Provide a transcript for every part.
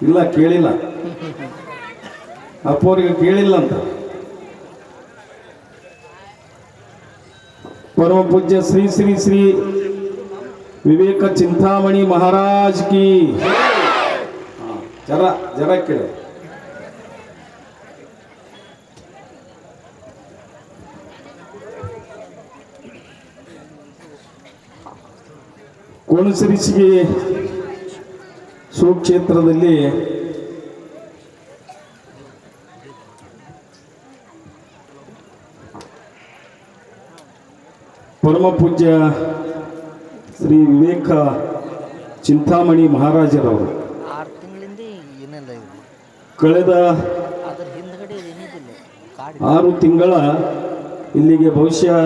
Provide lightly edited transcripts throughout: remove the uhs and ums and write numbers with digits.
ಇಲ್ಲ ಕೇಳಿಲ್ಲ, ಅಪ್ಪೋರಿಗೆ ಕೇಳಿಲ್ಲ ಅಂತ. ಪರಮ ಪೂಜ್ಯ ಶ್ರೀ ಶ್ರೀ ಶ್ರೀ ವಿವೇಕ ಚಿಂತಾಮಣಿ ಮಹಾರಾಜ್ ಕಿ ಜರ ಜರ ಕೇಳಿ. ಕೋಣಸಿರಿಸಿಗೆ ಸುಕ್ಷೇತ್ರದಲ್ಲಿ ಪರಮ ಪೂಜ್ಯ ಶ್ರೀ ವಿವೇಕ ಚಿಂತಾಮಣಿ ಮಹಾರಾಜರವರು ಕಳೆದ 6 ತಿಂಗಳ ಇಲ್ಲಿಗೆ ಬಹುಶಃ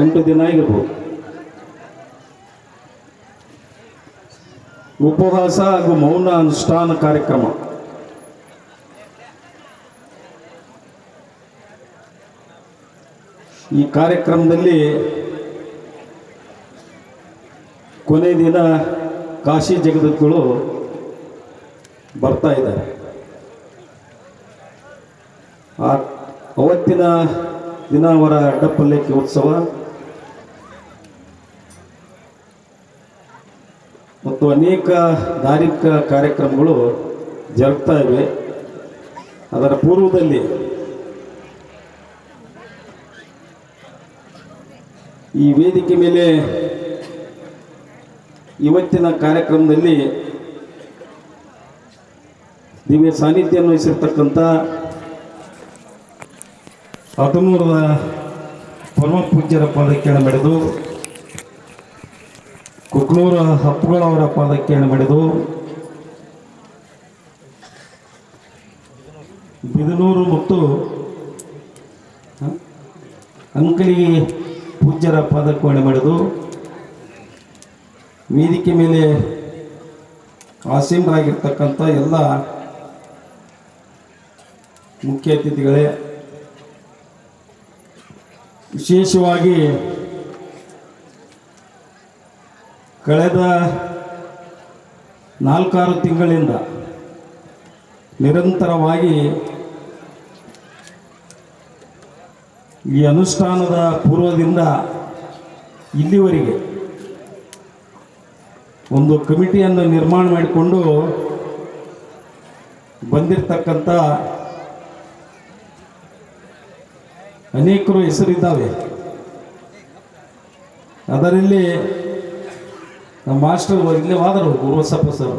8 ದಿನ ಆಗಿರ್ಬೋದು ಉಪವಾಸ ಹಾಗೂ ಮೌನ ಅನುಷ್ಠಾನ ಕಾರ್ಯಕ್ರಮ. ಈ ಕಾರ್ಯಕ್ರಮದಲ್ಲಿ ಕೊನೆ ದಿನ ಕಾಶಿ ಜಗದ್ಗುರು ಬರ್ತಾ ಇದ್ದಾರೆ. ಅವತ್ತಿನ ದಿನ ಅವರ ಅಡ್ಡಪಲ್ಲಕ್ಕಿ ಉತ್ಸವ ಮತ್ತು ಅನೇಕ ಧಾರ್ಮಿಕ ಕಾರ್ಯಕ್ರಮಗಳು ಜರುಗ್ತಾ ಇವೆ. ಅದರ ಪೂರ್ವದಲ್ಲಿ ಈ ವೇದಿಕೆ ಮೇಲೆ ಇವತ್ತಿನ ಕಾರ್ಯಕ್ರಮದಲ್ಲಿ ದಿವ್ಯ ಸಾನ್ನಿಧ್ಯವನ್ನು ವಹಿಸಿರ್ತಕ್ಕಂಥ 13ರ ಪರಮ ಪೂಜ್ಯರ ಪಾದಕ್ಕೆ ಮೆಡೆದು, ಕುಕ್ನೂರ ಹಪ್ಪುಗಳವರ ಪಾದಕ್ಕೆ ಮೆಡೆದು, ಬಿದನೂರು ಮತ್ತು ಅಂಕಲಿ ಪೂಜ್ಯರ ಪಾದಕ್ಕೆ ಮೆಡೆದು, ವೇದಿಕೆ ಮೇಲೆ ಆಸೀನರಾಗಿರ್ತಕ್ಕಂಥ ಎಲ್ಲ ಮುಖ್ಯ ಅತಿಥಿಗಳೇ, ವಿಶೇಷವಾಗಿ ಕಳೆದ 4-6 ತಿಂಗಳಿಂದ ನಿರಂತರವಾಗಿ ಈ ಅನುಷ್ಠಾನದ ಪೂರ್ವದಿಂದ ಇಲ್ಲಿವರೆಗೆ ಒಂದು ಕಮಿಟಿಯನ್ನು ನಿರ್ಮಾಣ ಮಾಡಿಕೊಂಡು ಬಂದಿರತಕ್ಕಂಥ ಅನೇಕರು ಹೆಸರಿದ್ದಾವೆ. ಅದರಲ್ಲಿ ನಮ್ಮ ಮಾಸ್ಟರ್ ಇಲ್ಲೇ ಹೋದರು, ಗುರುಬಸಪ್ಪ ಸರ್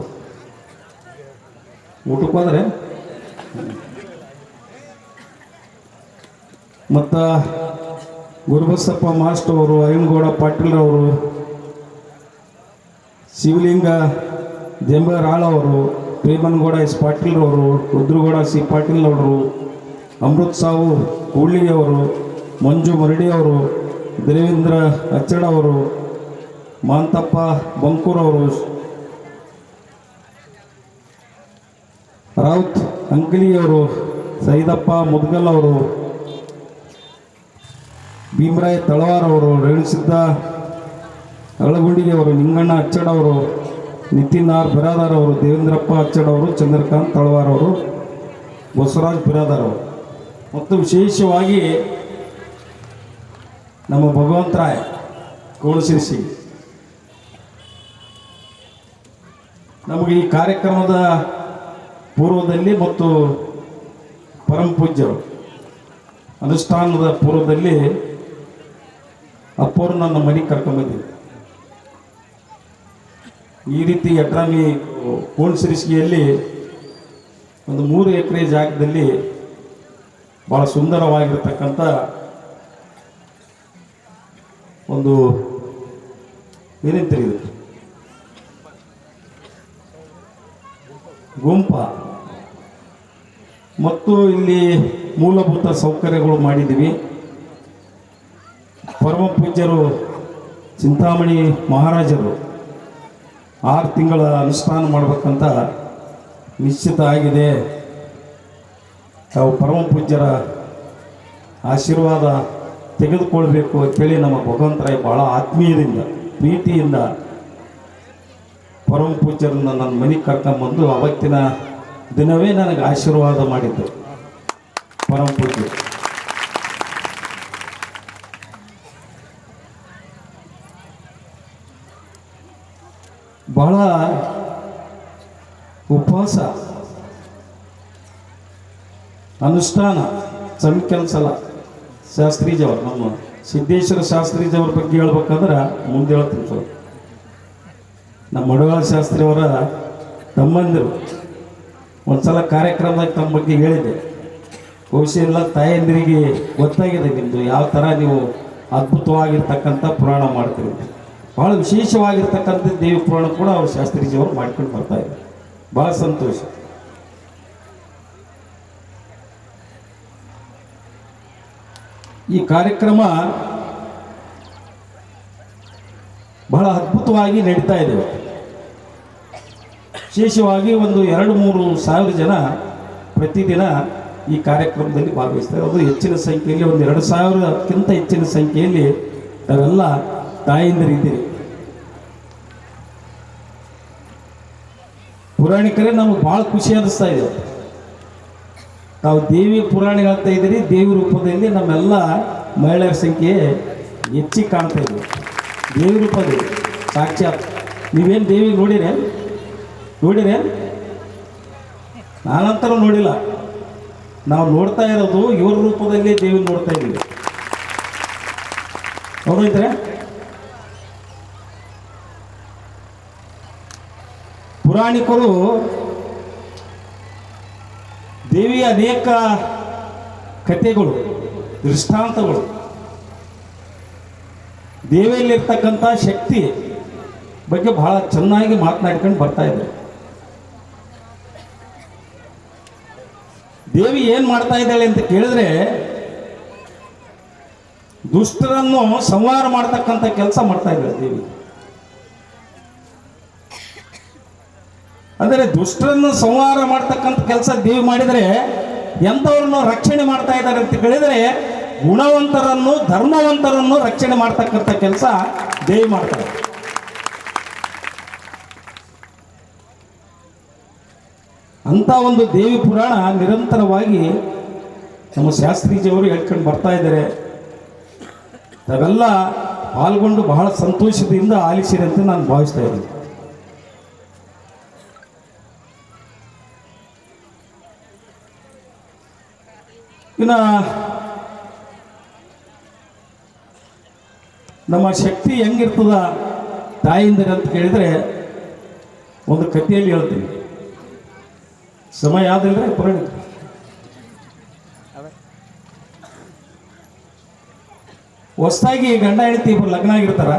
ಊಟಕ್ಕೆ ಹೋದರೆ, ಮತ್ತು ಗುರುಬಸಪ್ಪ ಮಾಸ್ಟರ್ ಅವರು, ಅಯ್ಯನಗೌಡ ಪಾಟೀಲ್ರವರು, ಶಿವಲಿಂಗ ಜಂಬರಾಳ್ ಅವರು, ಪ್ರೇಮನಗೌಡ ಎಸ್ ಪಾಟೀಲ್ರವರು, ರುದ್ರಗೌಡ ಸಿ ಪಾಟೀಲ್ ಅವರು, ಅಮೃತ್ ಸಾವು ಕೂಡ್ಲಿಗೆಯವರು, ಮಂಜು ಮರಡಿಯವರು, ದೇವೇಂದ್ರ ಅಚ್ಚಡವರು, ಮಾಂತಪ್ಪ ಬಂಕೂರವರು, ರಾವುತ್ ಅಂಕಲಿಯವರು, ಸೈದಪ್ಪ ಮುದ್ಗಲ್ ಅವರು, ಭೀಮರಾಯ ತಳವಾರ್ ಅವರು, ರೇಣುಸಿದ್ದ ಅಳಗುಂಡಿಗೆಯವರು, ನಿಂಗಣ್ಣ ಅಚ್ಚಡವರು, ನಿತಿನ್ ಆರ್ ಬಿರಾದಾರ್ ಅವರು, ದೇವೇಂದ್ರಪ್ಪ ಅಚ್ಚಡವರು, ಚಂದ್ರಕಾಂತ್ ತಳವಾರ್ ಅವರು, ಬಸವರಾಜ್ ಬಿರಾದಾರ್ ಅವರು, ಮತ್ತು ವಿಶೇಷವಾಗಿ ನಮ್ಮ ಭಗವಂತರಾಯ ಕೋಣಸಿರಿಸಿ ನಮಗೆ ಈ ಕಾರ್ಯಕ್ರಮದ ಪೂರ್ವದಲ್ಲಿ ಮತ್ತು ಪರಮ ಪೂಜ್ಯರು ಅನುಷ್ಠಾನದ ಪೂರ್ವದಲ್ಲಿ ಅಪ್ಪವರು ನನ್ನ ಮನೆಗೆ ಕರ್ಕೊಂಡ್ಬಂದಿದ್ದೆ. ಈ ರೀತಿ ಯಡ್ರಾಮಿ ಕೋಣಸಿರಿಸಿಯಲ್ಲಿ ಒಂದು 3 ಎಕರೆ ಜಾಗದಲ್ಲಿ ಭಾಳ ಸುಂದರವಾಗಿರ್ತಕ್ಕಂಥ ಒಂದು ಏನಂತೀರಿ ಇದು ಗುಂಪ ಮತ್ತು ಇಲ್ಲಿ ಮೂಲಭೂತ ಸೌಕರ್ಯಗಳು ಮಾಡಿದ್ದೀವಿ. ಪರಮ ಪೂಜ್ಯರು ಚಿಂತಾಮಣಿ ಮಹಾರಾಜರು 6 ತಿಂಗಳ ಅನುಷ್ಠಾನ ಮಾಡಬೇಕಂತ ನಿಶ್ಚಿತ ಆಗಿದೆ. ತಾವು ಪರಮ ಪೂಜ್ಯರ ಆಶೀರ್ವಾದ ತೆಗೆದುಕೊಳ್ಬೇಕು ಅಂತೇಳಿ ನಮ್ಮ ಭಗವಂತರಾಯ ಭಾಳ ಆತ್ಮೀಯದಿಂದ ಪ್ರೀತಿಯಿಂದ ಪರಮ ಪೂಜ್ಯರನ್ನು ನನ್ನ ಮನೆಗೆ ಕರ್ಕೊಂಬಂದು ಅವತ್ತಿನ ದಿನವೇ ನನಗೆ ಆಶೀರ್ವಾದ ಮಾಡಿದ್ದು ಪರಮ ಪೂಜ್ಯ. ಬಹಳ ಉಪವಾಸ ಅನುಷ್ಠಾನ ಸಣ್ಣ ಕೆಲಸಲ್ಲ. ಶಾಸ್ತ್ರೀಜವ್ರು, ನಮ್ಮ ಸಿದ್ದೇಶ್ವರ ಶಾಸ್ತ್ರೀಜವ್ರ ಬಗ್ಗೆ ಹೇಳ್ಬೇಕಂದ್ರೆ ಮುಂದೆ ಹೇಳ್ತೀನಿ ಸರ್. ನಮ್ಮ ಮಡವಾಳ ಶಾಸ್ತ್ರಿಯವರ ತಮ್ಮಂದಿರು ಒಂದ್ಸಲ ಕಾರ್ಯಕ್ರಮದಾಗ ತಮ್ಮ ಬಗ್ಗೆ ಹೇಳಿದೆ. ಬಹುಶಃ ತಾಯಂದಿರಿಗೆ ಗೊತ್ತಾಗಿದೆ ನಿಮ್ಮದು ಯಾವ ಥರ ನೀವು ಅದ್ಭುತವಾಗಿರ್ತಕ್ಕಂಥ ಪುರಾಣ ಮಾಡ್ತೀರಿ. ಭಾಳ ವಿಶೇಷವಾಗಿರ್ತಕ್ಕಂಥ ದೇವಿ ಪುರಾಣ ಕೂಡ ಅವರು ಶಾಸ್ತ್ರೀಜಿಯವರು ಮಾಡ್ಕೊಂಡು ಬರ್ತಾ ಇದ್ದಾರೆ. ಭಾಳ ಸಂತೋಷ. ಈ ಕಾರ್ಯಕ್ರಮ ಬಹಳ ಅದ್ಭುತವಾಗಿ ನಡೀತಾ ಇದೆ. ವಿಶೇಷವಾಗಿ ಒಂದು 2-3 ಸಾವಿರ ಜನ ಪ್ರತಿದಿನ ಈ ಕಾರ್ಯಕ್ರಮದಲ್ಲಿ ಭಾಗವಹಿಸ್ತಾರೆ. ಅದು ಹೆಚ್ಚಿನ ಸಂಖ್ಯೆಯಲ್ಲಿ ಒಂದು 2,000ಕ್ಕಿಂತ ಹೆಚ್ಚಿನ ಸಂಖ್ಯೆಯಲ್ಲಿ ನಾವೆಲ್ಲ ತಾಯಂದಿರಿದ್ದೀರಿ. ಪುರಾಣಿಕರೇ ನಮಗೆ ಭಾಳ ಖುಷಿ ಅನ್ನಿಸ್ತಾ ಇದೆ. ತಾವು ದೇವಿ ಪುರಾಣ ಹೇಳ್ತಾ ಇದ್ದೀರಿ. ದೇವಿ ರೂಪದಲ್ಲಿ ನಮ್ಮೆಲ್ಲ ಮಹಿಳೆಯರ ಸಂಖ್ಯೆ ಹೆಚ್ಚಿಗೆ ಕಾಣ್ತಾ ಇದ್ವಿ. ದೇವಿ ರೂಪದಲ್ಲಿ ಸಾಕ್ಷಾತ್ ನೀವೇನು ದೇವಿ ನೋಡಿರೇ? ನಾನಂತರ ನೋಡಿಲ್ಲ. ನಾವು ನೋಡ್ತಾ ಇರೋದು ಇವ್ರ ರೂಪದಲ್ಲಿ ದೇವಿ ನೋಡ್ತಾ ಇದ್ದೀವಿ. ಹೌದೈತ್ರೆ? ಪುರಾಣಿಕರು ದೇವಿಯ ಅನೇಕ ಕಥೆಗಳು, ದೃಷ್ಟಾಂತಗಳು, ದೇವಿಯಲ್ಲಿರ್ತಕ್ಕಂಥ ಶಕ್ತಿ ಬಗ್ಗೆ ಬಹಳ ಚೆನ್ನಾಗಿ ಮಾತನಾಡ್ಕೊಂಡು ಬರ್ತಾ ಇದ್ದಾರೆ. ದೇವಿ ಏನು ಮಾಡ್ತಾ ಇದ್ದಾಳೆ ಅಂತ ಕೇಳಿದ್ರೆ, ದುಷ್ಟರನ್ನು ಸಂಹಾರ ಮಾಡ್ತಕ್ಕಂಥ ಕೆಲಸ ಮಾಡ್ತಾ ಇದ್ದಾಳೆ ದೇವಿ. ಅಂದರೆ ದುಷ್ಟರನ್ನು ಸಂಹಾರ ಮಾಡ್ತಕ್ಕಂಥ ಕೆಲಸ ದೇವಿ ಮಾಡಿದರೆ ಎಂಥವ್ರನ್ನು ರಕ್ಷಣೆ ಮಾಡ್ತಾ ಇದ್ದಾರೆ ಅಂತ ಕೇಳಿದರೆ, ಗುಣವಂತರನ್ನು, ಧರ್ಮವಂತರನ್ನು ರಕ್ಷಣೆ ಮಾಡ್ತಕ್ಕಂಥ ಕೆಲಸ ದೇವಿ ಮಾಡ್ತಾರೆ. ಅಂಥ ಒಂದು ದೇವಿ ಪುರಾಣ ನಿರಂತರವಾಗಿ ನಮ್ಮ ಶಾಸ್ತ್ರೀಜಿಯವರು ಹೇಳ್ಕೊಂಡು ಬರ್ತಾ ಇದ್ದಾರೆ. ತಾವೆಲ್ಲ ಪಾಲ್ಗೊಂಡು ಬಹಳ ಸಂತೋಷದಿಂದ ಆಲಿಸಿರಿ ಅಂತ ನಾನು ಭಾವಿಸ್ತಾ ಇದ್ದೀನಿ. ಇನ್ನು ನಮ್ಮ ಶಕ್ತಿ ಹೆಂಗಿರ್ತದ ತಾಯಿಂದರ ಅಂತ ಕೇಳಿದರೆ ಒಂದು ಕಥೆಯಲ್ಲಿ ಹೇಳ್ತೀನಿ. ಸಮಯ ಆದ್ರೆ ಪುರಾಣ ಹೊಸದಾಗಿ ಗಂಡ ಹೆಂಡತಿ ಇಬ್ಬರು ಲಗ್ನ ಆಗಿರ್ತಾರ.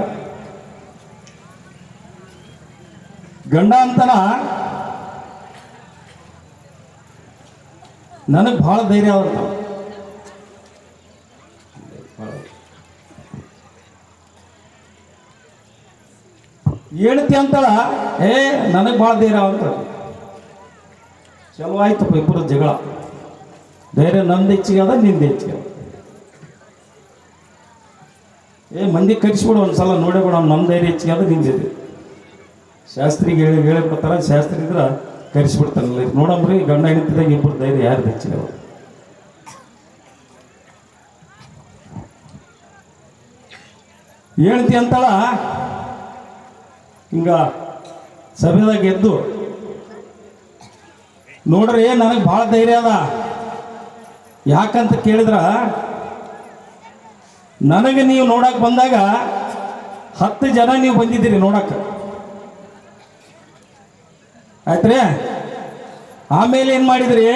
ಗಂಡ ಅಂತಾನ ನನಗೆ ಭಾಳ ಧೈರ್ಯ ಆಗುತ್ತೆ. ಹೇಳ್ತಿ ಅಂತಳ, ನನಗೆ ಭಾಳ ಧೈರ್ಯ ಅಂತ. ಚಲೋ ಆಯ್ತಪ್ಪ, ಇಬ್ಬರು ಜಗಳ. ಧೈರ್ಯ ನಂದು ಹೆಚ್ಚಿಗೆ ಅದ, ನಿಂದು ಹೆಚ್ಚಿಗೆ ಅದ. ಮಂದಿ ಕರಿಸ್ಬಿಡು ಒಂದ್ಸಲ ನೋಡೇಬಿಡ, ನಮ್ಮ ಧೈರ್ಯ ಹೆಚ್ಚಿಗೆ ಅದ, ನಿಂದಿದೆ. ಶಾಸ್ತ್ರಿಗೆ ಹೇಳಿಬಿಡ್ತಾರ. ಶಾಸ್ತ್ರಿ ಇದ್ರೆ ಕರಿಸ್ಬಿಡ್ತಾರಲ್ಲ, ನೋಡಮ್ರಿ ಗಂಡ ಹೆಂಡತಿದಾಗ ಇಬ್ಬರು ಧೈರ್ಯ ಯಾರು ಹೆಚ್ಚಿಗೆ ಅವ. ಹೇಳ್ತಿ ಅಂತಳ ಹಿಂಗ ಸಭೆದಾಗ ಎದ್ದು, ನೋಡ್ರಿ ನನಗೆ ಭಾಳ ಧೈರ್ಯ ಅದ. ಯಾಕಂತ ಕೇಳಿದ್ರ, ನನಗೆ ನೀವು ನೋಡಕ್ಕೆ ಬಂದಾಗ 10 ಜನ ನೀವು ಬಂದಿದ್ದೀರಿ ನೋಡಕ್ಕೆ, ಆಯ್ತ್ರಿ. ಆಮೇಲೆ ಏನು ಮಾಡಿದ್ರಿ?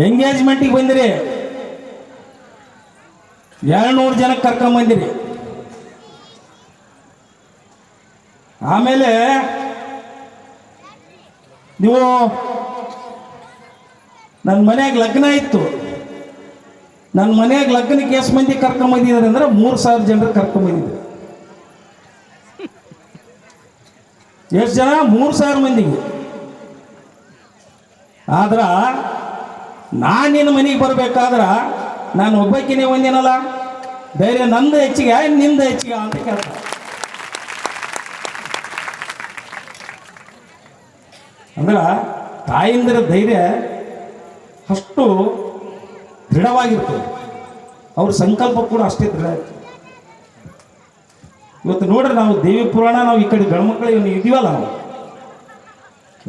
ಎಂಗೇಜ್ಮೆಂಟಿಗೆ ಬಂದಿರಿ, 200 ಜನಕ್ಕೆ ಕರ್ಕೊಂಬಂದಿರಿ. ಆಮೇಲೆ ನೀವು ನನ್ನ ಮನೆಯಾಗ ಲಗ್ನ ಇತ್ತು, ನನ್ನ ಮನೆಯಾಗ ಲಗ್ನಕ್ಕೆ ಎಷ್ಟು ಮಂದಿ ಕರ್ಕೊಂಬಂದಿದ್ದಾರೆ ಅಂದ್ರೆ 3,000 ಜನರು ಕರ್ಕೊಂಬಂದಿದ್ದಾರೆ. ಎಷ್ಟು ಜನ? 3,000 ಮಂದಿಗೆ. ಆದ್ರ ನಾನು ನಿನ್ನ ಮನೆಗೆ ಬರ್ಬೇಕಾದ್ರ ನಾನು ಒಬ್ಬಾಕಿನೇ ಒಂದಿನಲ್ಲ, ಧೈರ್ಯ ನಂದು ಹೆಚ್ಚಿಗೆ ನಿಂದ ಹೆಚ್ಚಿಗೆ ಅಂತ ಕೇಳ್ತಾರೆ. ಅಂದ್ರೆ ತಾಯಂದಿರ ಧೈರ್ಯ ಅಷ್ಟು ದೃಢವಾಗಿರ್ತದೆ, ಅವ್ರ ಸಂಕಲ್ಪ ಕೂಡ ಅಷ್ಟೇ ದೃಢ ಇರ್ತದೆ. ಇವತ್ತು ನೋಡ್ರಿ, ನಾವು ದೇವಿ ಪುರಾಣ, ನಾವು ಈ ಕಡೆ ಗಂಡ್ಮಕ್ಳು ಇದೀವಲ್ಲ, ನಾವು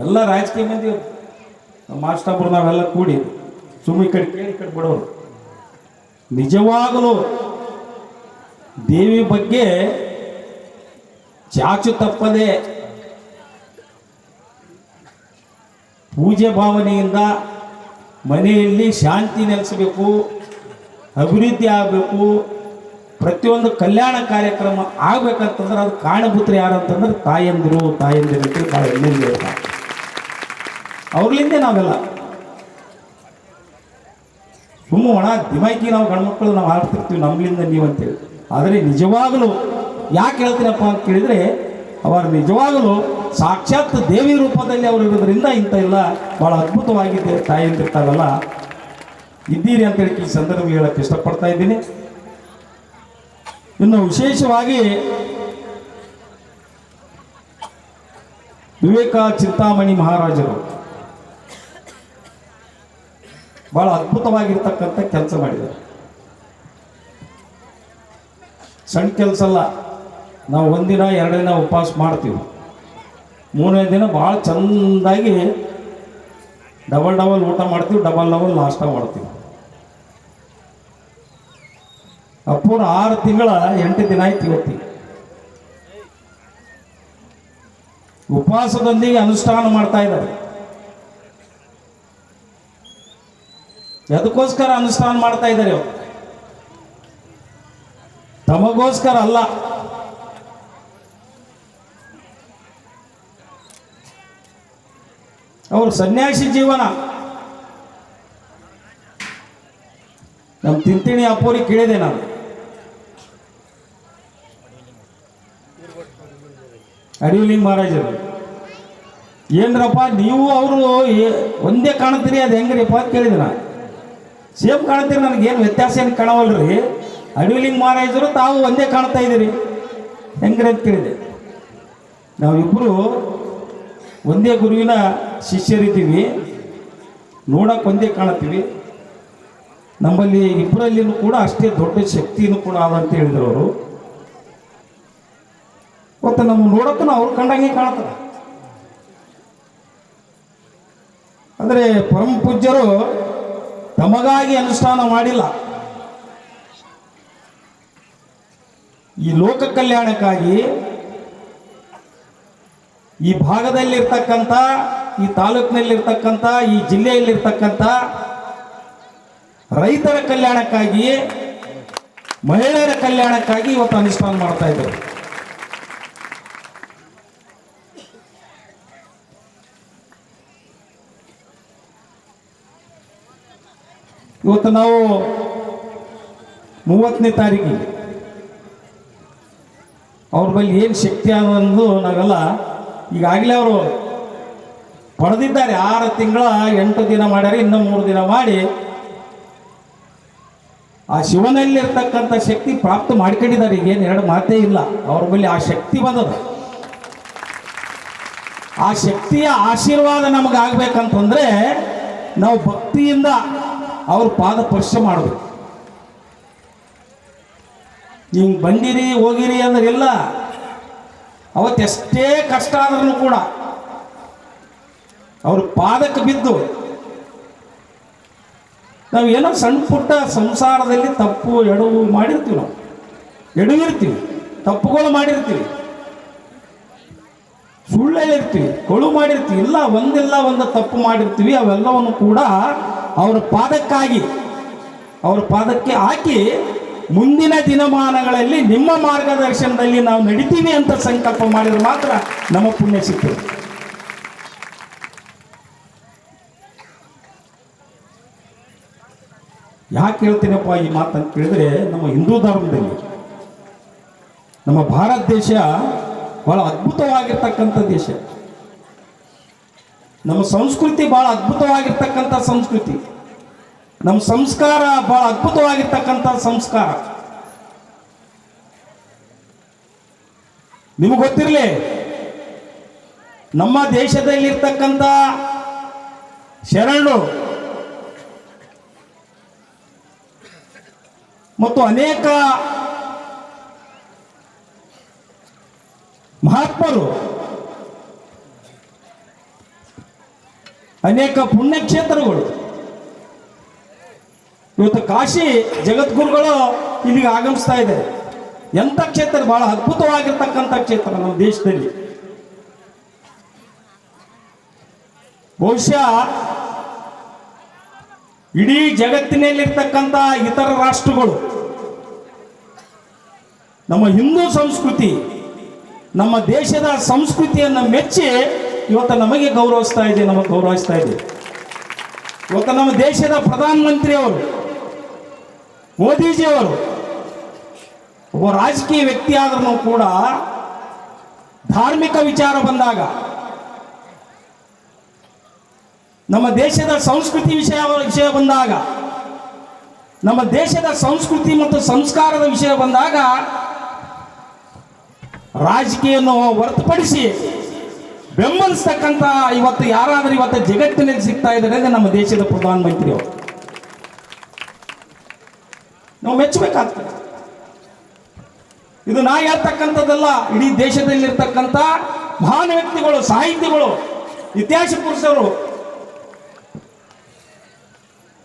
ಎಲ್ಲ ರಾಜಕೀಯ ಮಂದಿ ನಮ್ಮ ಮಾಸ್ಟರ್ರು ನಾವೆಲ್ಲ ಕೂಡಿ ಸುಮ್ಮನೆ ಈ ಕಡೆ ಕೇಳಿ ಈ ಕಡೆ ಬಿಡೋರು. ನಿಜವಾಗಲೂ ದೇವಿ ಬಗ್ಗೆ ಚಾಚು ತಪ್ಪದೆ ಪೂಜೆ ಭಾವನೆಯಿಂದ ಮನೆಯಲ್ಲಿ ಶಾಂತಿ ನೆಲೆಸಬೇಕು, ಅಭಿವೃದ್ಧಿ ಆಗಬೇಕು, ಪ್ರತಿಯೊಂದು ಕಲ್ಯಾಣ ಕಾರ್ಯಕ್ರಮ ಆಗ್ಬೇಕಂತಂದ್ರೆ ಅದು ಕಾರಣಭೂತರು ಯಾರಂತಂದ್ರೆ ತಾಯಂದಿರು ಅಂತ ಭಾಳ ಎಲ್ಲಿಂದ ಇರ್ತಾರೆ. ಅವ್ರಲಿಂದೇ ನಾವೆಲ್ಲ ಸುಮ್ಮ ಒಣ ದಿಮಾಕಿ ನಾವು ಗಂಡ್ಮಕ್ಳು ನಾವು ಆಡ್ತಿರ್ತೀವಿ ನಮ್ಮಿಂದ ನೀವು ಅಂತೇಳಿ. ಆದರೆ ನಿಜವಾಗಲೂ ಯಾಕೆ ಹೇಳ್ತೀನಪ್ಪ ಅಂತ ಕೇಳಿದರೆ, ಅವರು ನಿಜವಾಗಲೂ ಸಾಕ್ಷಾತ್ ದೇವಿ ರೂಪದಲ್ಲಿ ಅವರು ಇರೋದ್ರಿಂದ ಇಂಥ ಎಲ್ಲ ಭಾಳ ಅದ್ಭುತವಾಗಿದೆ ತಾಯಿಯಂದಿರ್ತಾವೆಲ್ಲ ಇದ್ದೀರಿ ಅಂತೇಳಿ ಈ ಸಂದರ್ಭ ಹೇಳಕ್ಕೆ ಇಷ್ಟಪಡ್ತಾ ಇದ್ದೀನಿ. ಇನ್ನು ವಿಶೇಷವಾಗಿ ವಿವೇಕ ಚಿಂತಾಮಣಿ ಮಹಾರಾಜರು ಭಾಳ ಅದ್ಭುತವಾಗಿರ್ತಕ್ಕಂಥ ಕೆಲಸ ಮಾಡಿದ್ದಾರೆ. ಸಣ್ಣ ಕೆಲಸ ಅಲ್ಲ. ನಾವು ಒಂದಿನ ಎರಡು ದಿನ ಉಪವಾಸ ಮಾಡ್ತೀವಿ, ಮೂರನೇ ದಿನ ಭಾಳ ಚೆಂದಾಗಿ ಡಬಲ್ ಊಟ ಮಾಡ್ತೀವಿ, ಡಬಲ್ ನಾಷ್ಟ ಮಾಡ್ತೀವಿ. ಅಪೂರ್ವ 6 ತಿಂಗಳ 8 ದಿನ ಆಯ್ತು ಇವತ್ತಿಗೆ. ಉಪವಾಸದೊಂದಿಗೆ ಅನುಷ್ಠಾನ ಮಾಡ್ತಾ ಇದ್ದಾರೆ. ಅದಕ್ಕೋಸ್ಕರ ಅನುಷ್ಠಾನ ಮಾಡ್ತಾ ಇದ್ದಾರೆ ಅವರು, ತಮಗೋಸ್ಕರ ಅಲ್ಲ. ಅವರು ಸನ್ಯಾಸಿ ಜೀವನ. ನಮ್ಮ ತಿಂತಿಣಿ ಅಪ್ಪೋರಿಗೆ ಕೇಳಿದೆ ನಾನು, ಅಡಿವಲಿಂಗ ಮಹಾರಾಜರು, ಏನ್ರಪ್ಪ ನೀವು ಅವರು ಒಂದೇ ಕಾಣ್ತೀರಿ, ಅದು ಹೆಂಗ್ರಿಪ್ಪ ಅಂತ ಕೇಳಿದೆ ನಾನು. ಸೇಮ್ ಕಾಣ್ತೀರಿ, ನನಗೇನು ವ್ಯತ್ಯಾಸ ಏನು ಕಾಣವಲ್ರಿ, ಅಡಿವಲಿಂಗ ಮಹಾರಾಜರು ತಾವು ಒಂದೇ ಕಾಣ್ತಾ ಇದ್ದೀರಿ ಹೆಂಗ್ರಿ ಅಂತ ಕೇಳಿದೆ. ನಾವಿಬ್ಬರು ಒಂದೇ ಗುರುವಿನ ಶಿಷ್ಯರಿದ್ದೀವಿ, ನೋಡಕ್ಕೆ ಒಂದೇ ಕಾಣುತ್ತೀವಿ, ನಮ್ಮಲ್ಲಿ ಇಬ್ಬರಲ್ಲಿನೂ ಕೂಡ ಅಷ್ಟೇ ದೊಡ್ಡ ಶಕ್ತಿನೂ ಕೂಡ ಅದಂತ ಹೇಳಿದರು ಅವರು. ಮತ್ತು ನಮ್ಮ ನೋಡೋಕ್ಕೂ ಅವ್ರು ಕಂಡಂಗೆ ಕಾಣ್ತಾರೆ. ಅಂದರೆ ಪರಮ ಪೂಜ್ಯರು ತಮಗಾಗಿ ಅನುಷ್ಠಾನ ಮಾಡಿಲ್ಲ, ಈ ಲೋಕ ಕಲ್ಯಾಣಕ್ಕಾಗಿ ಈ ಭಾಗದಲ್ಲಿರ್ತಕ್ಕಂಥ, ಈ ತಾಲೂಕಿನಲ್ಲಿರ್ತಕ್ಕಂಥ, ಈ ಜಿಲ್ಲೆಯಲ್ಲಿರ್ತಕ್ಕಂಥ ರೈತರ ಕಲ್ಯಾಣಕ್ಕಾಗಿ, ಮಹಿಳೆಯರ ಕಲ್ಯಾಣಕ್ಕಾಗಿ ಇವತ್ತು ಅನುಷ್ಠಾನ ಮಾಡ್ತಾ ಇದ್ದಾರೆ. ಇವತ್ತು ನಾವು 30ನೇ ತಾರೀಕಿಗೆ ಅವ್ರ ಬಳಿ ಏನು ಶಕ್ತಿ ಅನ್ನೋದು ನಾವೆಲ್ಲ ಈಗಾಗಲೇ ಅವರು ಪಡೆದಿದ್ದಾರೆ. 6 ತಿಂಗಳ 8 ದಿನ ಮಾಡ್ಯಾರ, ಇನ್ನೂ 3 ದಿನ ಮಾಡಿ ಆ ಶಿವನಲ್ಲಿರ್ತಕ್ಕಂಥ ಶಕ್ತಿ ಪ್ರಾಪ್ತ ಮಾಡ್ಕೊಂಡಿದ್ದಾರೆ. ಈಗೇನು ಎರಡು ಮಾತೇ ಇಲ್ಲ, ಅವ್ರ ಬಳಿ ಆ ಶಕ್ತಿ ಬಂದದ. ಆ ಶಕ್ತಿಯ ಆಶೀರ್ವಾದ ನಮಗಾಗಬೇಕಂತಂದ್ರೆ ನಾವು ಭಕ್ತಿಯಿಂದ ಅವ್ರ ಪಾದ ಸ್ಪರ್ಶ ಮಾಡಬೇಕು. ಹಿಂಗೆ ಬಂದಿರಿ ಹೋಗಿರಿ ಅಂದ್ರೆ ಇಲ್ಲ, ಅವತ್ತೆಷ್ಟೇ ಕಷ್ಟ ಆದ್ರೂ ಕೂಡ ಅವ್ರ ಪಾದಕ್ಕೆ ಬಿದ್ದು, ನಾವು ಏನೋ ಸಣ್ಣ ಪುಟ್ಟ ಸಂಸಾರದಲ್ಲಿ ತಪ್ಪು ಎಡವು ಮಾಡಿರ್ತೀವಿ, ನಾವು ಎಡವಿರ್ತೀವಿ, ತಪ್ಪುಗಳು ಮಾಡಿರ್ತೀವಿ, ಸುಳ್ಳು ಹೇಳಿರ್ತೀವಿ, ಕೊಳು ಮಾಡಿರ್ತೀವಿ, ಇಲ್ಲ ಒಂದು ತಪ್ಪು ಮಾಡಿರ್ತೀವಿ. ಅವೆಲ್ಲವನ್ನು ಕೂಡ ಅವರ ಪಾದಕ್ಕಾಗಿ, ಅವರ ಪಾದಕ್ಕೆ ಹಾಕಿ ಮುಂದಿನ ದಿನಮಾನಗಳಲ್ಲಿ ನಿಮ್ಮ ಮಾರ್ಗದರ್ಶನದಲ್ಲಿ ನಾವು ನಡಿತೀವಿ ಅಂತ ಸಂಕಲ್ಪ ಮಾಡಿದ್ರೆ ಮಾತ್ರ ನಮ್ಮ ಪುಣ್ಯ ಸಿಗ್ತದೆ. ಯಾಕೆ ಹೇಳ್ತೀನಪ್ಪ ಈ ಮಾತಂತ ಕೇಳಿದ್ರೆ, ನಮ್ಮ ಹಿಂದೂ ಧರ್ಮದಲ್ಲಿ ನಮ್ಮ ಭಾರತ ದೇಶ ಬಹಳ ಅದ್ಭುತವಾಗಿರ್ತಕ್ಕಂಥ ದೇಶ. ನಮ್ಮ ಸಂಸ್ಕೃತಿ ಬಹಳ ಅದ್ಭುತವಾಗಿರ್ತಕ್ಕಂಥ ಸಂಸ್ಕೃತಿ, ನಮ್ಮ ಸಂಸ್ಕಾರ ಬಹಳ ಅದ್ಭುತವಾಗಿರ್ತಕ್ಕಂಥ ಸಂಸ್ಕಾರ. ನಿಮಗೆ ಗೊತ್ತಿರಲಿ, ನಮ್ಮ ದೇಶದಲ್ಲಿರ್ತಕ್ಕಂಥ ಶರಣರು ಮತ್ತು ಅನೇಕ ಮಹಾತ್ಮರು, ಅನೇಕ ಪುಣ್ಯಕ್ಷೇತ್ರಗಳು, ಇವತ್ತು ಕಾಶಿ ಜಗದ್ಗುರುಗಳು ಇಲ್ಲಿಗೆ ಆಗಮಿಸ್ತಾ ಇದೆ. ಎಂಥ ಕ್ಷೇತ್ರ, ಬಹಳ ಅದ್ಭುತವಾಗಿರ್ತಕ್ಕಂಥ ಕ್ಷೇತ್ರ ನಮ್ಮ ದೇಶದಲ್ಲಿ. ಬಹುಶಃ ಇಡೀ ಜಗತ್ತಿನಲ್ಲಿರ್ತಕ್ಕಂಥ ಇತರ ರಾಷ್ಟ್ರಗಳು ನಮ್ಮ ಹಿಂದೂ ಸಂಸ್ಕೃತಿ, ನಮ್ಮ ದೇಶದ ಸಂಸ್ಕೃತಿಯನ್ನು ಮೆಚ್ಚಿ ಇವತ್ತು ನಮಗೆ ಗೌರವಿಸ್ತಾ ಇದೆ, ನಮಗೆ ಗೌರವಿಸ್ತಾ ಇದೆ. ಇವತ್ತು ನಮ್ಮ ದೇಶದ ಪ್ರಧಾನಮಂತ್ರಿಯವರು ಮೋದಿಜಿಯವರು ಒಬ್ಬ ರಾಜಕೀಯ ವ್ಯಕ್ತಿ ಆದ್ರೂ ಕೂಡ ಧಾರ್ಮಿಕ ವಿಚಾರ ಬಂದಾಗ, ನಮ್ಮ ದೇಶದ ಸಂಸ್ಕೃತಿ ವಿಷಯ ಬಂದಾಗ, ನಮ್ಮ ದೇಶದ ಸಂಸ್ಕೃತಿ ಮತ್ತು ಸಂಸ್ಕಾರದ ವಿಷಯ ಬಂದಾಗ ರಾಜಕೀಯವನ್ನು ಹೊರತುಪಡಿಸಿ ಬೆಂಬಲಿಸ್ತಕ್ಕಂಥ ಇವತ್ತು ಯಾರಾದರೂ ಇವತ್ತು ಜಗತ್ತಿನಲ್ಲಿ ಸಿಗ್ತಾ ಇದ್ದಾರೆ ಅಂದರೆ ನಮ್ಮ ದೇಶದ ಪ್ರಧಾನಮಂತ್ರಿಯವರು. ನಾವು ಮೆಚ್ಚಬೇಕಾಗ್ತದೆ. ಇದು ನಾ ಹೇಳ್ತಕ್ಕಂಥದ್ದಲ್ಲ, ಇಡೀ ದೇಶದಲ್ಲಿರ್ತಕ್ಕಂಥ ಮಹಾನ್ ವ್ಯಕ್ತಿಗಳು, ಸಾಹಿತಿಗಳು, ಇತಿಹಾಸ ಪುರುಷರು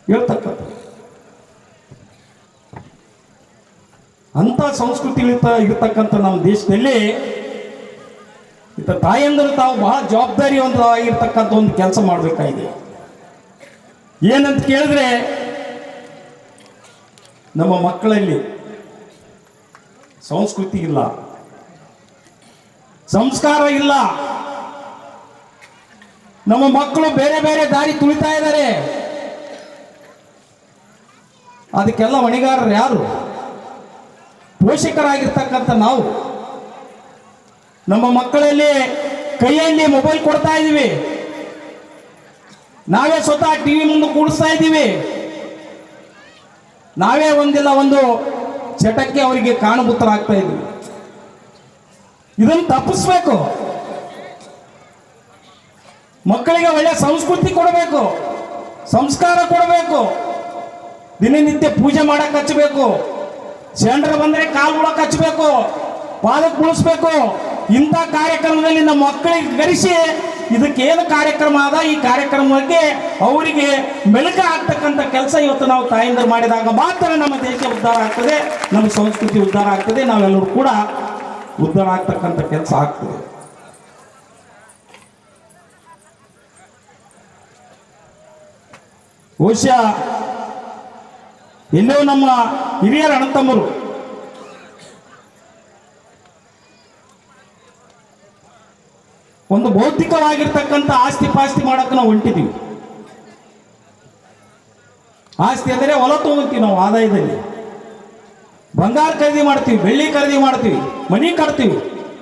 ಹೇಳ್ತಕ್ಕಂಥ ಅಂಥ ಸಂಸ್ಕೃತಿ ಇರ್ತಕ್ಕಂಥ ನಮ್ಮ ದೇಶದಲ್ಲಿ ತಾಯಂದರು ತಾವು ಬಹಳ ಜವಾಬ್ದಾರಿಯುತವಾಗಿರ್ತಕ್ಕಂಥ ಒಂದು ಕೆಲಸ ಮಾಡಬೇಕಾಗಿದೆ. ಏನಂತ ಕೇಳಿದ್ರೆ, ನಮ್ಮ ಮಕ್ಕಳಲ್ಲಿ ಸಂಸ್ಕೃತಿ ಇಲ್ಲ, ಸಂಸ್ಕಾರ ಇಲ್ಲ. ನಮ್ಮ ಮಕ್ಕಳು ಬೇರೆ ಬೇರೆ ದಾರಿ ತುಳಿತಾ ಇದ್ದಾರೆ. ಅದಕ್ಕೆಲ್ಲ ಹೊಣೆಗಾರರು ಯಾರು? ಪೋಷಕರಾಗಿರ್ತಕ್ಕಂಥ ನಾವು. ನಮ್ಮ ಮಕ್ಕಳಲ್ಲಿ ಕೈಯಲ್ಲಿ ಮೊಬೈಲ್ ಕೊಡ್ತಾ ಇದ್ದೀವಿ, ನಾವೇ ಸ್ವತಃ ಟಿವಿ ಮುಂದೆ ಕೂಡಿಸ್ತಾ ಇದ್ದೀವಿ, ನಾವೇ ಒಂದಿಲ್ಲ ಒಂದು ಚಟಕ್ಕೆ ಅವರಿಗೆ ಕಾರಣಭೂತರಾಗ್ತಾ ಇದ್ದೀವಿ. ಇದನ್ನು ತಪ್ಪಿಸ್ಬೇಕು. ಮಕ್ಕಳಿಗೆ ಒಳ್ಳೆ ಸಂಸ್ಕೃತಿ ಕೊಡಬೇಕು, ಸಂಸ್ಕಾರ ಕೊಡಬೇಕು. ದಿನನಿತ್ಯ ಪೂಜೆ ಮಾಡಕ್ಕೆ ಹಚ್ಚಬೇಕು, ಶರಣರು ಬಂದರೆ ಕಾಲು ಬುಡಕ್ಕೆ ಹಚ್ಚಬೇಕು, ಪಾದಕ್ಕೆ ಕುಳಿಸ್ಬೇಕು. ಇಂಥ ಕಾರ್ಯಕ್ರಮದಲ್ಲಿ ನಮ್ಮ ಮಕ್ಕಳಿಗೆ ಕರೆಸಿ ಇದಕ್ಕೇನು ಕಾರ್ಯಕ್ರಮ ಅದ, ಈ ಕಾರ್ಯಕ್ರಮಕ್ಕೆ ಅವರಿಗೆ ಮೆಲುಕು ಆಗ್ತಕ್ಕಂಥ ಕೆಲಸ ಇವತ್ತು ನಾವು ತಾಯಿಂದರು ಮಾಡಿದಾಗ ಮಾತ್ರ ನಮ್ಮ ದೇಶ ಉದ್ಧಾರ ಆಗ್ತದೆ, ನಮ್ಮ ಸಂಸ್ಕೃತಿ ಉದ್ಧಾರ ಆಗ್ತದೆ, ನಾವೆಲ್ಲರೂ ಕೂಡ ಉದ್ಧಾರ ಆಗ್ತಕ್ಕಂಥ ಕೆಲಸ ಆಗ್ತದೆ. ಬಹುಶಃ ಎಲ್ಲೋ ನಮ್ಮ ಹಿರಿಯರ ಅಣ್ಣತಮ್ಮರು ಒಂದು ಭೌತಿಕವಾಗಿರ್ತಕ್ಕಂಥ ಆಸ್ತಿ ಪಾಸ್ತಿ ಮಾಡಕ್ಕೆ ನಾವು ಹೊಂಟಿದ್ದೀವಿ. ಆಸ್ತಿ ಅಂದರೆ ಹೊಲ ತಗೊಂತೀವಿ ನಾವು, ಆದಾಯದಲ್ಲಿ ಬಂಗಾರ ಖರೀದಿ ಮಾಡ್ತೀವಿ, ಬೆಳ್ಳಿ ಖರೀದಿ ಮಾಡ್ತೀವಿ, ಮನಿ ಕಟ್ತೀವಿ.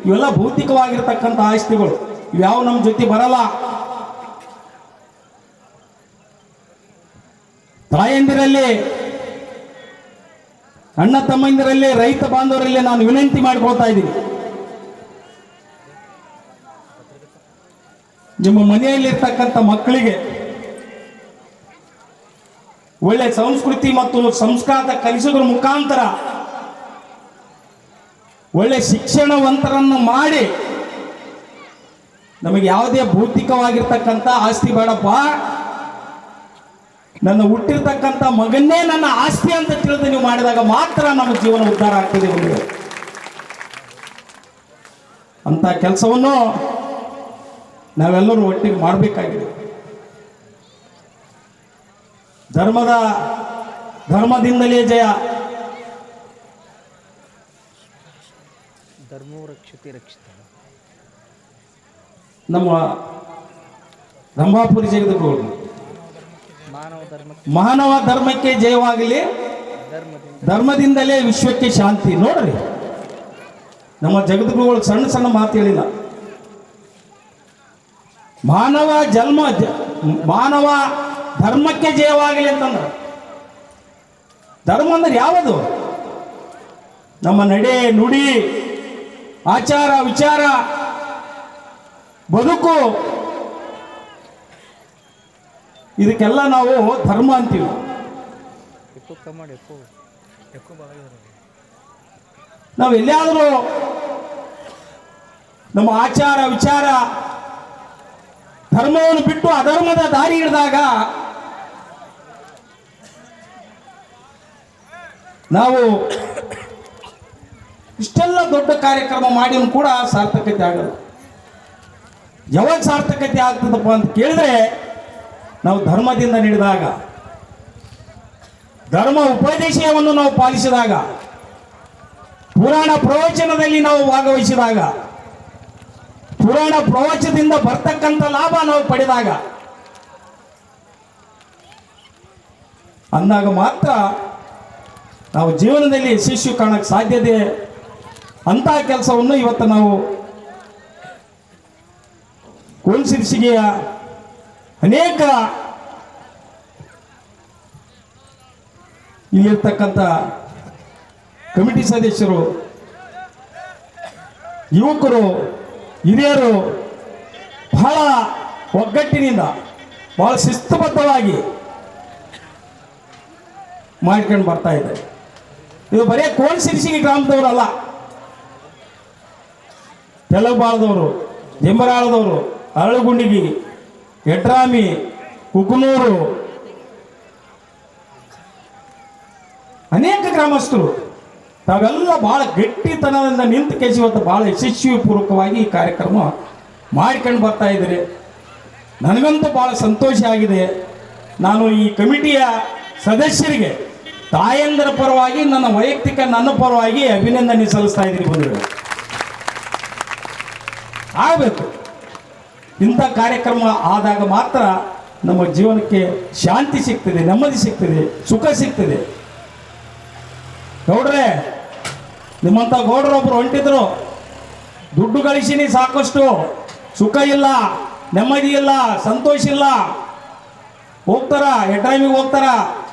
ಇವೆಲ್ಲ ಭೌತಿಕವಾಗಿರ್ತಕ್ಕಂಥ ಆಸ್ತಿಗಳು, ಇವ್ಯಾವ ನಮ್ಮ ಜೊತೆ ಬರಲ್ಲ. ತಾಯಂದಿರಲ್ಲಿ, ಅಣ್ಣ ತಮ್ಮಂದಿರಲ್ಲಿ, ರೈತ ಬಾಂಧವರಲ್ಲಿ ನಾನು ವಿನಂತಿ ಮಾಡಿಕೊಳ್ತಾ ಇದ್ದೀನಿ, ನಿಮ್ಮ ಮನೆಯಲ್ಲಿರ್ತಕ್ಕಂಥ ಮಕ್ಕಳಿಗೆ ಒಳ್ಳೆ ಸಂಸ್ಕೃತಿ ಮತ್ತು ಸಂಸ್ಕಾರ ಕಲಿಸೋದ್ರ ಮುಖಾಂತರ ಒಳ್ಳೆ ಶಿಕ್ಷಣವಂತರನ್ನು ಮಾಡಿ, ನಮಗೆ ಯಾವುದೇ ಭೌತಿಕವಾಗಿರ್ತಕ್ಕಂಥ ಆಸ್ತಿ ಬೇಡಪ್ಪ, ನನ್ನ ಹುಟ್ಟಿರ್ತಕ್ಕಂಥ ಮಗನ್ನೇ ನನ್ನ ಆಸ್ತಿ ಅಂತ ತಿಳಿದು ನೀವು ಮಾಡಿದಾಗ ಮಾತ್ರ ನಮ್ಮ ಜೀವನ ಉದ್ಧಾರ ಆಗ್ತದೆ. ಒಂದು ಅಂತ ಕೆಲಸವನ್ನು ನಾವೆಲ್ಲರೂ ಒಟ್ಟಿಗೆ ಮಾಡಬೇಕಾಗಿದೆ. ಧರ್ಮದಿಂದಲೇ ಜಯ. ಧರ್ಮೋ ರಕ್ಷತೆ ರಕ್ಷಿತ. ನಮ್ಮ ರಂಭಾಪುರಿ ಜಗದ್ಗುರು ಮಾನವ ಧರ್ಮಕ್ಕೆ ಜಯವಾಗಲಿ, ಧರ್ಮದಿಂದಲೇ ವಿಶ್ವಕ್ಕೆ ಶಾಂತಿ. ನೋಡ್ರಿ, ನಮ್ಮ ಜಗದ್ಗುರುಗಳು ಸಣ್ಣ ಸಣ್ಣ ಮಾತು ಹೇಳಿಲ್ಲ. ಮಾನವ ಧರ್ಮಕ್ಕೆ ಜಯವಾಗಲಿ ಅಂತಂದ್ರೆ, ಧರ್ಮ ಅಂದ್ರೆ ಯಾವುದು? ನಮ್ಮ ನಡೆ, ನುಡಿ, ಆಚಾರ, ವಿಚಾರ, ಬದುಕು ಇದಕ್ಕೆಲ್ಲ ನಾವು ಧರ್ಮ ಅಂತೀವಿ. ನಾವು ಎಲ್ಲಿಯಾದರೂ ನಮ್ಮ ಆಚಾರ ವಿಚಾರ ಧರ್ಮವನ್ನು ಬಿಟ್ಟು ಅಧರ್ಮದ ದಾರಿ ಹಿಡಿದಾಗ ನಾವು ಇಷ್ಟೆಲ್ಲ ದೊಡ್ಡ ಕಾರ್ಯಕ್ರಮ ಮಾಡಿಯೂ ಕೂಡ ಸಾರ್ಥಕತೆ ಆಗಲ್ಲ. ಯಾವಾಗ ಸಾರ್ಥಕತೆ ಆಗ್ತದಪ್ಪ ಅಂತ ಕೇಳಿದ್ರೆ ನಾವು ಧರ್ಮದಿಂದ ನಡೆದಾಗ, ಧರ್ಮ ಉಪದೇಶವನ್ನು ನಾವು ಪಾಲಿಸಿದಾಗ, ಪುರಾಣ ಪ್ರವಚನದಲ್ಲಿ ನಾವು ಭಾಗವಹಿಸಿದಾಗ, ಪುರಾಣ ಪ್ರವಚನದಿಂದ ಬರ್ತಕ್ಕಂಥ ಲಾಭ ನಾವು ಪಡೆದಾಗ, ಅಂದಾಗ ಮಾತ್ರ ನಾವು ಜೀವನದಲ್ಲಿ ಯಶಸ್ವಿ ಕಾಣಕ್ಕೆ ಸಾಧ್ಯತೆ. ಅಂತ ಕೆಲಸವನ್ನು ಇವತ್ತು ನಾವು ಕೋಲ್ಸಿರ್ಸಿಗೆಯ ಅನೇಕ ಇಲ್ಲಿರ್ತಕ್ಕಂಥ ಕಮಿಟಿ ಸದಸ್ಯರು, ಯುವಕರು, ಹಿರಿಯರು ಬಹಳ ಒಗ್ಗಟ್ಟಿನಿಂದ ಬಹಳ ಶಿಸ್ತುಬದ್ಧವಾಗಿ ಮಾಡ್ಕೊಂಡು ಬರ್ತಾ ಇದೆ. ಇದು ಬರೀ ಕೋಲ್ಸಿರ್ಸಿಗೆ ಗ್ರಾಮದವರಲ್ಲ, ತೆಲಗಬಾಳದವರು, ಜಂಬರಾಳದವರು, ಅರಳುಗುಂಡಿಗಿ, ಯಡ್ರಾಮಿ, ಕುಕನೂರು, ಅನೇಕ ಗ್ರಾಮಸ್ಥರು ತಾವೆಲ್ಲ ಬಹಳ ಗಟ್ಟಿತನದಿಂದ ನಿಂತು ಕೇಸಿ ಇವತ್ತು ಬಹಳ ಯಶಸ್ವಿ ಪೂರ್ವಕವಾಗಿ ಈ ಕಾರ್ಯಕ್ರಮ ಮಾಡ್ಕೊಂಡು ಬರ್ತಾ ಇದ್ದಾರೆ. ನನಗಂತೂ ಬಹಳ ಸಂತೋಷ ಆಗಿದೆ. ನಾನು ಈ ಕಮಿಟಿಯ ಸದಸ್ಯರಿಗೆ ತಾಯಂದರ ಪರವಾಗಿ, ನನ್ನ ವೈಯಕ್ತಿಕ ನನ್ನ ಪರವಾಗಿ ಅಭಿನಂದನೆ ಸಲ್ಲಿಸ್ತಾ ಇದ್ದೀನಿ. ಬಂಧುಗಳು, ಆಗಬೇಕು. ಇಂಥ ಕಾರ್ಯಕ್ರಮ ಆದಾಗ ಮಾತ್ರ ನಮ್ಮ ಜೀವನಕ್ಕೆ ಶಾಂತಿ ಸಿಗ್ತದೆ, ನೆಮ್ಮದಿ ಸಿಗ್ತದೆ, ಸುಖ ಸಿಗ್ತದೆ. ಗೌಡ್ರೆ, ನಿಮ್ಮಂಥ ಗೌಡ್ರೊಬ್ರು ಹೊಂಟಿದ್ರು, ದುಡ್ಡು ಗಳಿಸಿನಿ ಸಾಕಷ್ಟು, ಸುಖ ಇಲ್ಲ, ನೆಮ್ಮದಿ ಇಲ್ಲ, ಸಂತೋಷ ಇಲ್ಲ, ಹೋಗ್ತಾರ, ಎಡ್ರಾಮಿಗೆ ಹೋಗ್ತಾರ,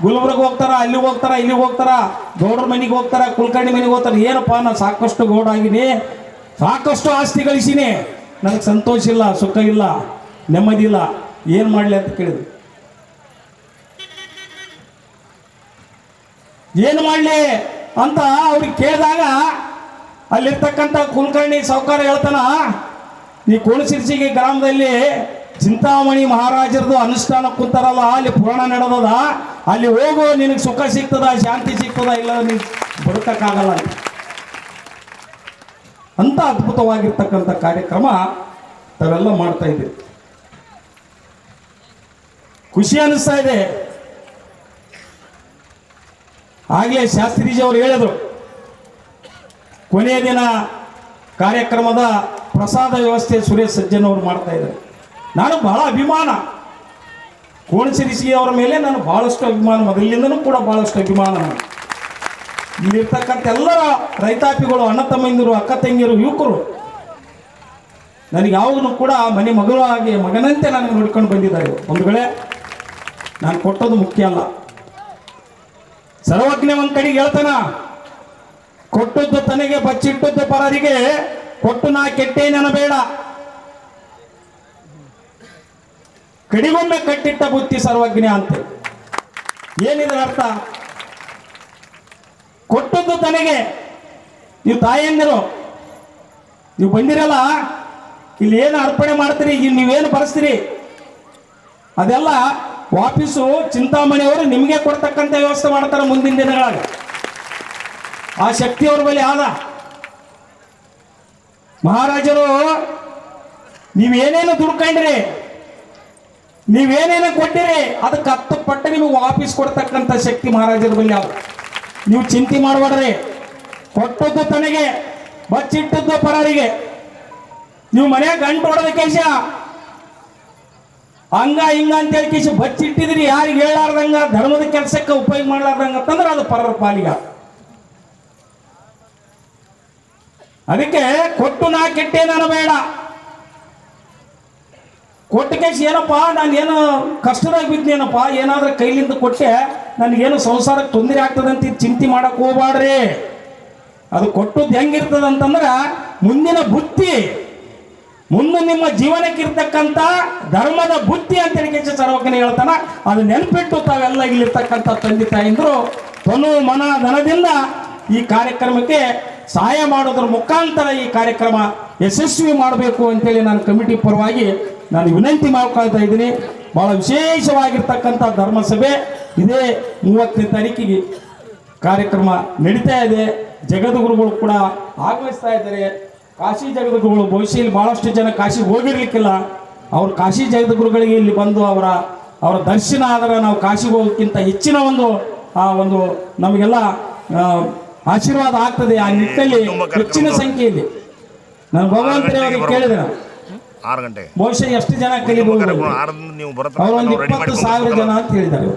ಗುಲ್ಬರ್ಗ ಹೋಗ್ತಾರ, ಅಲ್ಲಿಗೆ ಹೋಗ್ತಾರ, ಇಲ್ಲಿಗೆ ಹೋಗ್ತಾರ, ಗೌಡ್ರ ಮನೆಗೆ ಹೋಗ್ತಾರ, ಕುಲಕರ್ಣಿ ಮನೆಗೆ ಹೋಗ್ತಾರ. ಏನಪ್ಪ, ನಾನು ಸಾಕಷ್ಟು ಗೌಡ ಆಗಿನಿ, ಸಾಕಷ್ಟು ಆಸ್ತಿ ಗಳಿಸಿನಿ, ನನಗೆ ಸಂತೋಷ ಇಲ್ಲ, ಸುಖ ಇಲ್ಲ, ನೆಮ್ಮದಿ ಇಲ್ಲ, ಏನು ಮಾಡಲಿ ಅಂತ ಕೇಳಿದ್ರು. ಏನು ಮಾಡಲಿ ಅಂತ ಅವ್ರಿಗೆ ಕೇಳಿದಾಗ ಅಲ್ಲಿರ್ತಕ್ಕಂಥ ಕುಲಕರ್ಣಿ ಸಾಹುಕಾರ ಹೇಳ್ತಾನ, ನೀ ಕೋಣಸಿರ್ಸಿಗೆ ಗ್ರಾಮದಲ್ಲಿ ಚಿಂತಾಮಣಿ ಮಹಾರಾಜರದು ಅನುಷ್ಠಾನ ಕುಂತಾರಲ್ಲ, ಅಲ್ಲಿ ಪುರಾಣ ನಡೆದದ, ಅಲ್ಲಿ ಹೋಗು, ನಿನಗೆ ಸುಖ ಸಿಗ್ತದ, ಶಾಂತಿ ಸಿಗ್ತದ, ಇಲ್ಲ ನೀನು ಬದುಕಕ್ಕಾಗಲ್ಲ ಅಂತ ಅದ್ಭುತವಾಗಿರ್ತಕ್ಕಂಥ ಕಾರ್ಯಕ್ರಮ ತಾವೆಲ್ಲ ಮಾಡ್ತಾ ಇದ್ದೀವಿ. ಖುಷಿ ಅನಿಸ್ತಾ ಇದೆ. ಆಗಲೇ ಶಾಸ್ತ್ರೀಜಿಯವರು ಹೇಳಿದರು, ಕೊನೆಯ ದಿನ ಕಾರ್ಯಕ್ರಮದ ಪ್ರಸಾದ ವ್ಯವಸ್ಥೆ ಸುರೇಶ್ ಸಜ್ಜನ್ ಅವರು ಮಾಡ್ತಾ ಇದ್ದಾರೆ. ನಾನು ಬಹಳ ಅಭಿಮಾನ, ಕೋಣಸಿರಿಸಿಯವರ ಮೇಲೆ ನಾನು ಬಹಳಷ್ಟು ಅಭಿಮಾನ, ಮೊದಲಿನಿಂದನೂ ಕೂಡ ಬಹಳಷ್ಟು ಅಭಿಮಾನ. ಇಲ್ಲಿರ್ತಕ್ಕಂಥ ಎಲ್ಲರ ರೈತಾಪಿಗಳು, ಅಣ್ಣ ತಮ್ಮಂದಿರು, ಅಕ್ಕ ತಂಗಿಯರು, ಯುವಕರು ನನಗೆ ಯಾವಾಗಲೂ ಕೂಡ ಮನೆ ಮಗಳು ಆಗಿ ಮಗನಂತೆ ನನಗೆ ನೋಡ್ಕೊಂಡು ಬಂದಿದ್ದಾರೆ. ಒಂದು ವೇಳೆ ನಾನು ಕೊಟ್ಟೋದು ಮುಖ್ಯ ಅಲ್ಲ. ಸರ್ವಜ್ಞ ಒಂದು ಕಡೆಗೆ ಹೇಳ್ತಾನ, ಕೊಟ್ಟದ್ದು ತನಗೆ ಬಚ್ಚಿಟ್ಟದ್ದು ಪರರಿಗೆ, ಕೊಟ್ಟು ನಾ ಕೆಟ್ಟೇನಬೇಡ, ಕಡಿಗೊಮ್ಮೆ ಕಟ್ಟಿಟ್ಟ ಬುತ್ತಿ ಸರ್ವಜ್ಞ ಅಂತ. ಏನಿದ್ರ ಅರ್ಥ? ಕೊಟ್ಟದ್ದು ತನಗೆ, ನೀವು ತಾಯಿಯಂದಿರು, ನೀವು ಬಂದಿರಲ್ಲ, ಇಲ್ಲಿ ಏನು ಅರ್ಪಣೆ ಮಾಡ್ತೀರಿ, ಈಗ ನೀವೇನು ಬರೆಸ್ತೀರಿ, ಅದೆಲ್ಲ ವಾಪಸ್ಸು ಚಿಂತಾಮಣಿಯವರು ನಿಮಗೆ ಕೊಡ್ತಕ್ಕಂಥ ವ್ಯವಸ್ಥೆ ಮಾಡ್ತಾರೆ ಮುಂದಿನ ದಿನಗಳಾಗ. ಆ ಶಕ್ತಿ ಅವ್ರ ಬಳಿ ಆದ. ಮಹಾರಾಜರು ನೀವೇನೇನು ದುಡ್ಕೊಂಡ್ರಿ, ನೀವೇನೇನು ಕೊಟ್ಟಿರಿ, ಅದಕ್ಕೆ 10 ಪಟ್ಟು ನಿಮಗೆ ವಾಪಸ್ ಕೊಡ್ತಕ್ಕಂಥ ಶಕ್ತಿ ಮಹಾರಾಜರ ಬಳಿ ಆದ. ನೀವು ಚಿಂತೆ ಮಾಡಬೇಡ್ರಿ. ಕೊಟ್ಟದ್ದು ತನಗೆ, ಬಚ್ಚಿಟ್ಟದ್ದು ಪರರಿಗೆ. ನೀವು ಮನೆಯಾಗ ಗಂಟು ಹೊಡೆದ ಕೇಶ ಹಂಗ ಹಿಂಗ ಅಂತೇಳಿ ಕೇಶ ಬಚ್ಚಿಟ್ಟಿದ್ರಿ, ಯಾರಿಗೆ ಹೇಳಾರ್ದಂಗ, ಧರ್ಮದ ಕೆಲಸಕ್ಕೆ ಉಪಯೋಗ ಮಾಡ್ಲಾರ್ದಂಗ ಅಂತಂದ್ರೆ ಅದು ಪರರ ಪಾಲಿಗ. ಅದಕ್ಕೆ ಕೊಟ್ಟು ನಾ ಕೆಟ್ಟೆ ನಾನು ಬೇಡ. ಕೊಟ್ಟ ಕೇಶ ಏನಪ್ಪ, ನಾನು ಏನು ಕಷ್ಟದಾಗ ಬಿದ್ನೇನಪ್ಪ, ಏನಾದ್ರೂ ಕೈಲಿಂದ ಕೊಟ್ಟೆ ನನಗೇನು ಸಂಸಾರಕ್ಕೆ ತೊಂದರೆ ಆಗ್ತದಂತ ಚಿಂತೆ ಮಾಡಕ್ಕೆ ಹೋಗ್ಬಾಡ್ರಿ. ಅದು ಕೊಟ್ಟದ್ದು ಹೆಂಗಿರ್ತದಂತಂದ್ರೆ ಮುಂದಿನ ಬುತ್ತಿ ಮುಂದೆ ನಿಮ್ಮ ಜೀವನಕ್ಕೆ ಇರ್ತಕ್ಕಂಥ ಧರ್ಮದ ಬುದ್ಧಿ ಅಂತ ಹೇಳಿ ಸರ್ವಜ್ಞ ಹೇಳ್ತಾನ. ಅದು ನೆನಪಿಟ್ಟು ತಾವೆಲ್ಲ ಇಲ್ಲಿರ್ತಕ್ಕಂಥ ತಂದೆ ತಾಯಿಂದರು ತನು ಮನ ಧನದಿಂದ ಈ ಕಾರ್ಯಕ್ರಮಕ್ಕೆ ಸಹಾಯ ಮಾಡೋದ್ರ ಮುಖಾಂತರ ಈ ಕಾರ್ಯಕ್ರಮ ಯಶಸ್ವಿ ಮಾಡಬೇಕು ಅಂತೇಳಿ ನಾನು ಕಮಿಟಿ ಪರವಾಗಿ ನಾನು ವಿನಂತಿ ಮಾಡ್ಕೊಳ್ತಾ ಇದ್ದೀನಿ. ಬಹಳ ವಿಶೇಷವಾಗಿರ್ತಕ್ಕಂಥ ಧರ್ಮಸಭೆ ಇದೇ 30ನೇ ತಾರೀಕಿಗೆ ಕಾರ್ಯಕ್ರಮ ನಡೀತಾ ಇದೆ. ಜಗದ್ಗುರುಗಳು ಕೂಡ ಆಗಮಿಸ್ತಾ ಇದ್ದಾರೆ. ಕಾಶಿ ಜಗದ್ಗುರುಗಳು ಬಹುಶಃ ಇಲ್ಲಿ ಬಹಳಷ್ಟು ಜನ ಕಾಶಿಗೆ ಹೋಗಿರ್ಲಿಕ್ಕಿಲ್ಲ. ಅವ್ರು ಕಾಶಿ ಜಗದ್ಗುರುಗಳಿಗೆ ಇಲ್ಲಿ ಬಂದು ಅವರ ದರ್ಶನ ಆದರೆ ನಾವು ಕಾಶಿಗೆ ಹೋಗೋಕ್ಕಿಂತ ಹೆಚ್ಚಿನ ಒಂದು ನಮಗೆಲ್ಲ ಆಶೀರ್ವಾದ ಆಗ್ತದೆ. ಆ ನಿಟ್ಟಿನಲ್ಲಿ ಹೆಚ್ಚಿನ ಸಂಖ್ಯೆಯಲ್ಲಿ ನಾನು ಭಗವಂತರವರಿಗೆ ಕೇಳಿದೆ, 6 ಗಂಟೆ ಬಹುಶಃ ಎಷ್ಟು ಜನ ಕಲಿಬಹುದು ಅವರು ಒಂದು 20,000 ಜನ ಅಂತ ಹೇಳಿದ್ದಾರೆ.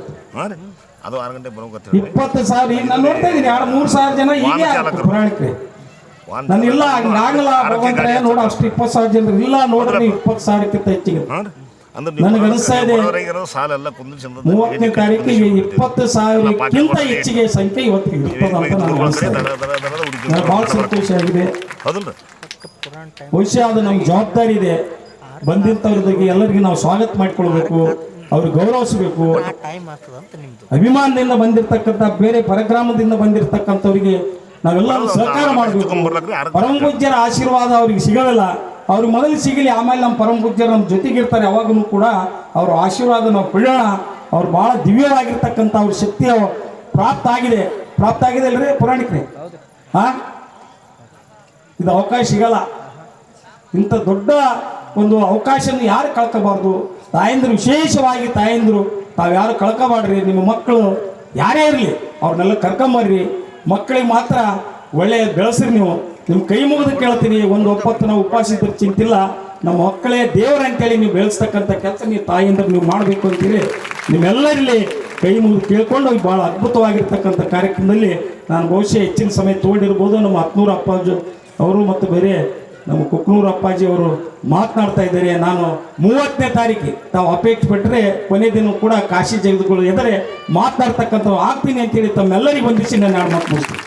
ಅದು 6 ಗಂಟೆ ಬರೋಕೆ 20,000 ಈಗ ನಾನು ನೋಡ್ತಾ ಇದ್ದೀನಿ 2-3,000 ಜನ ಹೀಗೆ ಪುರಾಣಕ್ಕೆ ನಾನು ಇಲ್ಲ ಆಗಲ್ಲ ಭಗವಂತರೇ ನೋಡ ಅಷ್ಟು 20,000 ಜನರು ಇಲ್ಲ ನೋಡ್ರಿ 20,000ಕ್ಕಿಂತ ಹೆಚ್ಚಿಗೆ ನನಗೆ ಅನಿಸ್ತಾ ಇದೆ. 30ನೇ ತಾರೀಕಿಗೆ 20,000ಕ್ಕಿಂತ ಹೆಚ್ಚಿಗೆ ಸಂಖ್ಯೆ ಇವತ್ತಿಗೆ ಇರ್ತದೆ ಅಂತ ನಾನು ಅನಿಸ್ತಾ ಇದೆ. ನನಗೆ ಭಾಳ ಸಂತೋಷ ಆಗಿದೆ. ಬಹುಶಃ ಅದು ನಮ್ಗೆ ಜವಾಬ್ದಾರಿ ಇದೆ. ಬಂದಿರ್ತವ್ರಿಗೆ ಎಲ್ಲರಿಗೂ ನಾವು ಸ್ವಾಗತ ಮಾಡಿಕೊಳ್ಬೇಕು, ಅವ್ರಿಗೆ ಗೌರವಿಸಬೇಕು. ಅಭಿಮಾನದಿಂದ ಬಂದಿರತಕ್ಕಂಥ ಬೇರೆ ಪರಗ್ರಾಮದಿಂದ ಬಂದಿರತಕ್ಕಂಥವ್ರಿಗೆ ನಾವೆಲ್ಲ ಸಹಕಾರ ಮಾಡಬೇಕು. ಪರಮ ಪೂಜ್ಯರ ಆಶೀರ್ವಾದ ಅವ್ರಿಗೆ ಸಿಗೋದಿಲ್ಲ, ಅವ್ರಿಗೆ ಮೊದಲು ಸಿಗಲಿ, ಆಮೇಲೆ ನಮ್ಮ ಪರಮ ಪೂಜ್ಯರು ನಮ್ಮ ಜೊತೆಗಿರ್ತಾರೆ. ಯಾವಾಗಲೂ ಕೂಡ ಅವ್ರ ಆಶೀರ್ವಾದ ನಾವು ಪಡೆಯೋಣ. ಅವ್ರು ಭಾಳ ದಿವ್ಯವಾಗಿರ್ತಕ್ಕಂಥ ಅವ್ರ ಶಕ್ತಿ ಪ್ರಾಪ್ತ ಆಗಿದೆ ಅಲ್ರಿ ಪುರಾಣಿಕರೇ? ಇದು ಅವಕಾಶ ಸಿಗಲ್ಲ. ಇಂಥ ದೊಡ್ಡ ಒಂದು ಅವಕಾಶನ ಯಾರು ಕಳ್ಕೋಬಾರ್ದು. ತಾಯಂದ್ರು ವಿಶೇಷವಾಗಿ ತಾಯಂದ್ರು ತಾವ್ಯಾರು ಕಳ್ಕೊಬಾಡ್ರಿ. ನಿಮ್ಮ ಮಕ್ಕಳು ಯಾರೇ ಇರಲಿ ಅವ್ರನ್ನೆಲ್ಲ ಕರ್ಕೊಂಬರ್ರಿ. ಮಕ್ಕಳಿಗೆ ಮಾತ್ರ ಒಳ್ಳೆಯ ಬೆಳೆಸ್ರಿ. ನೀವು ನಿಮ್ಮ ಕೈ ಮುಗಿದು ಕೇಳ್ತೀನಿ, ಒಂದು ಒಪ್ಪತ್ತು ನಾವು ಉಪವಾಸ ಇದ್ರೆ ಚಿಂತಿಲ್ಲ. ನಮ್ಮ ಮಕ್ಕಳೇ ದೇವರಂತೇಳಿ ನೀವು ಬೆಳೆಸ್ತಕ್ಕಂಥ ಕೆಲಸ ನೀವು ತಾಯಿಯಿಂದ ನೀವು ಮಾಡಬೇಕು ಅಂತೇಳಿ ನಿಮ್ಮೆಲ್ಲರಲ್ಲಿ ಕೈ ಮುಗಿದು ಕೇಳ್ಕೊಂಡು ಭಾಳ ಅದ್ಭುತವಾಗಿರ್ತಕ್ಕಂಥ ಕಾರ್ಯಕ್ರಮದಲ್ಲಿ ನಾನು ಬಹುಶಃ ಹೆಚ್ಚಿನ ಸಮಯ ತೊಗೊಂಡಿರ್ಬೋದು. ನಮ್ಮ ಹತ್ನೂರು ಅಪ್ಪಾಜಿ ಅವರು ಮತ್ತು ಬೇರೆ ನಮ್ಮ ಕುಕ್ನೂರು ಅಪ್ಪಾಜಿ ಅವರು ಮಾತನಾಡ್ತಾ ಇದ್ದಾರೆ. ನಾನು 30ನೇ ತಾರೀಕಿಗೆ ತಾವು ಅಪೇಕ್ಷೆ ಪಟ್ಟರೆ ಕೊನೆ ದಿನ ಕೂಡ ಕಾಶಿ ಜಗದ್ಗುರು ಎದುರೇ ಮಾತನಾಡ್ತಕ್ಕಂಥವು ಆಗ್ತೀನಿ ಅಂತೇಳಿ ತಮ್ಮೆಲ್ಲರಿಗೂ ವಂದಿಸಿ ನಾನು 2 ಮಾತು ಮುಗಿಸ್ತೀನಿ.